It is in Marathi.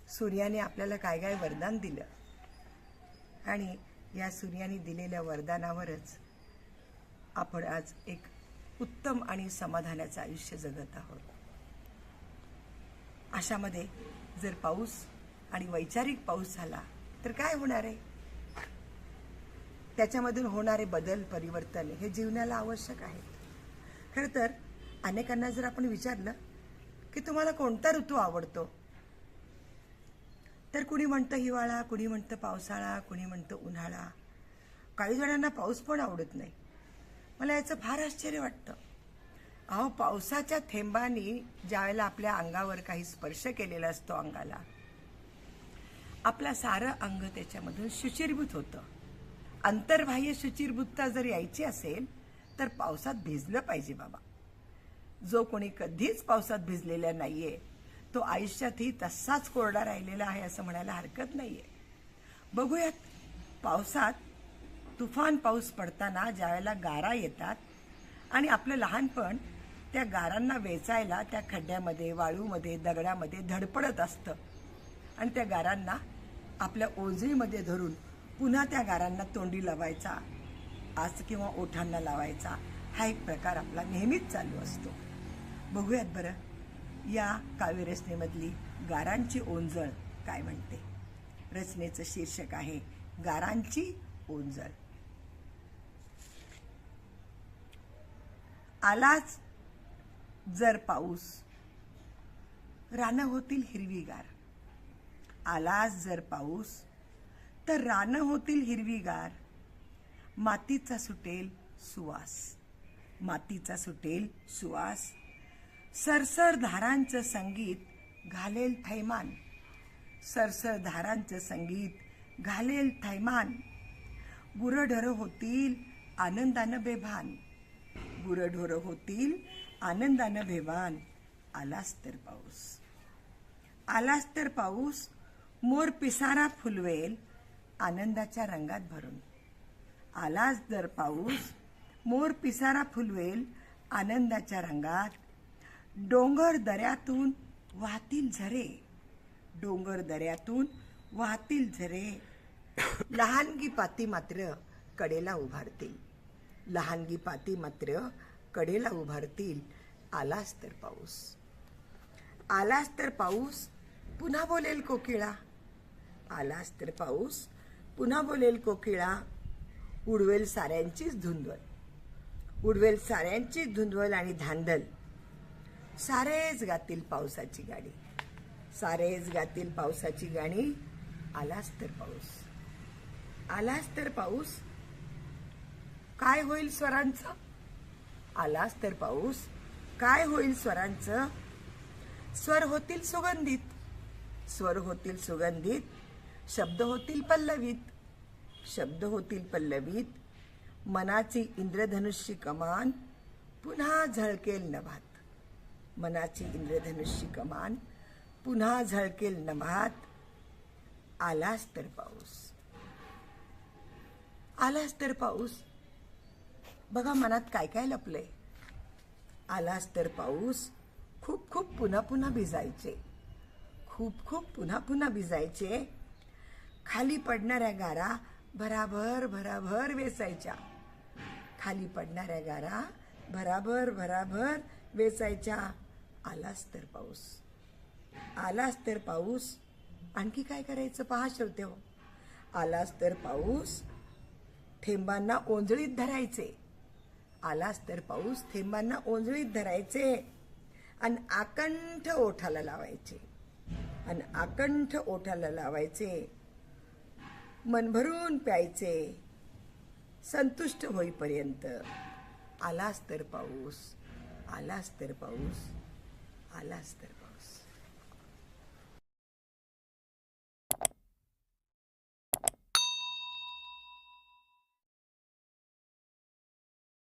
सूर्याने आपल्याला काय काय वरदान दिलं आणि या सूर्याने दिलेल्या वरदानावरच आपण आज एक उत्तम आणि समाधानाचं आयुष्य जगत आहोत. अशामध्ये जर पाऊस आणि वैचारिक पाऊस झाला तर काय होणार आहे? त्याच्यामधून होणारे बदल परिवर्तन हे जीवनाला आवश्यक आहे. खरं तर अनेकांना जर आपण विचारलं की तुम्हाला कोणता ऋतू आवडतो, तर कुणी म्हणतं हिवाळा, कुणी म्हणतं पावसाळा, कुणी म्हणतं उन्हाळा. काही जणांना पाऊस पण आवडत नाही. मला याचं फार आश्चर्य वाटतं. अहो, पावसाच्या थेंबांनी ज्यावेळेला आपल्या अंगावर काही स्पर्श केलेला असतो, अंगाला आपला सारं अंग त्याच्यामधून शुचिर्भूत होतं. अंतर्बाह्य शुचिर्भूतता जर यायची असेल तर पावसात भिजलं पाहिजे बाबा. जो कोणी कधीच पावसात भिजलेला नाहीये तो आयुष्यातही तसाच कोरडा राहिलेला आहे असं म्हणायला हरकत नाहीये. बघूयात, पावसात तुफान पाऊस पडताना ज्यावेळेला गारा येतात आणि आपलं लहानपण त्या गारांना वेचायला त्या खड्ड्यामध्ये, वाळूमध्ये, दगडामध्ये धडपडत असतं आणि त्या गारांना आपल्या ओंजळीमध्ये धरून पुन्हा त्या गारांना तोंडी लावायचा, आस किंवा ओठांना लावायचा, हा एक प्रकार आपला नेहमीच चालू असतो. बघूयात बरं या काव्यरचनेमधली गारांची ओंजळ काय म्हणते. रचनेचं शीर्षक आहे गारांची ओंजळ. आलाच जर पाऊस, रानं होतील हिरवीगार. आलाच जर पाऊस तर रानं होतील हिरवीगार. मातीचा सुटेल सुवास, मातीचा सुटेल सुवास. सरसर धारांचं संगीत घालेल थैमान, सरसर धारांचं संगीत घालेल थैमान. गुरंढोरं होतील आनंदानं बेभान, गुरंढोरं होतील आनंदानं बेभान. आलाच तर पाऊस, आलाच तर पाऊस. मोर पिसारा फुलवेल आनंदाच्या रंगात भरून. आलाच जर पाऊस, मोर पिसारा फुलवेल आनंदाच्या रंगात. डोंगर दऱ्यातून वाहतील झरे, डोंगर दऱ्यातून वाहतील झरे. लहानगी पाती मात्र कडेला उभारतील, लहानगी पाती मात्र कडेला उभारतील. आलाच तर पाऊस, आलाच तर पाऊस. पुन्हा बोलेल कोकिळा, आलाच तर पाऊस. पुन्हा बोलेल कोकिळा. उडवेल साऱ्यांचीच धुंदवल, उडवेल साऱ्यांचीच धुंदवल आणि धांदल. सारेच गातील पावसाची गाणी, सारेच गातील पावसाची गाणी. आलाच तर पाऊस, आलाच तर पाऊस. काय होईल स्वरांचं? आलाच तर पाऊस, काय होईल स्वरांचं? स्वर होतील सुगंधित, स्वर होतील सुगंधित. शब्द होतील पल्लवित, शब्द होतील पल्लवित. मनाची इंद्रधनुष्य कमान पुन्हा झळकेल नभात, मनाची इंद्रधनुष्य कमान पुन्हा झळकेल नभात. आलाच तर पाऊस, आलाच तर पाऊस. बघा मनात काय काय लपलंय. आलाच तर पाऊस. खूप खूप पुन्हा पुन्हा भिजायचे, खूप खूप पुन्हा पुन्हा भिजायचे. खाली पडणाऱ्या गारा भराभर भराभर वेचायच्या, खाली पडणाऱ्या गारा भराभर भराभर वेचायच्या. आलाच तर पाऊस, आलाच तर पाऊस. आणखी काय करायचं पहा श्रोते हो. आलाच तर पाऊस. थेंबांना ओंजळीत धरायचे, आलाच तर पाऊस. थेंबांना ओंजळीत धरायचे आणि आकंठ ओठाला लावायचे, आणि आकंठ ओठाला लावायचे. मन भरून प्यायचे संतुष्ट होईपर्यंत. आलाच तर पाऊस, आलाच तर पाऊस, आलाच तर पाऊस.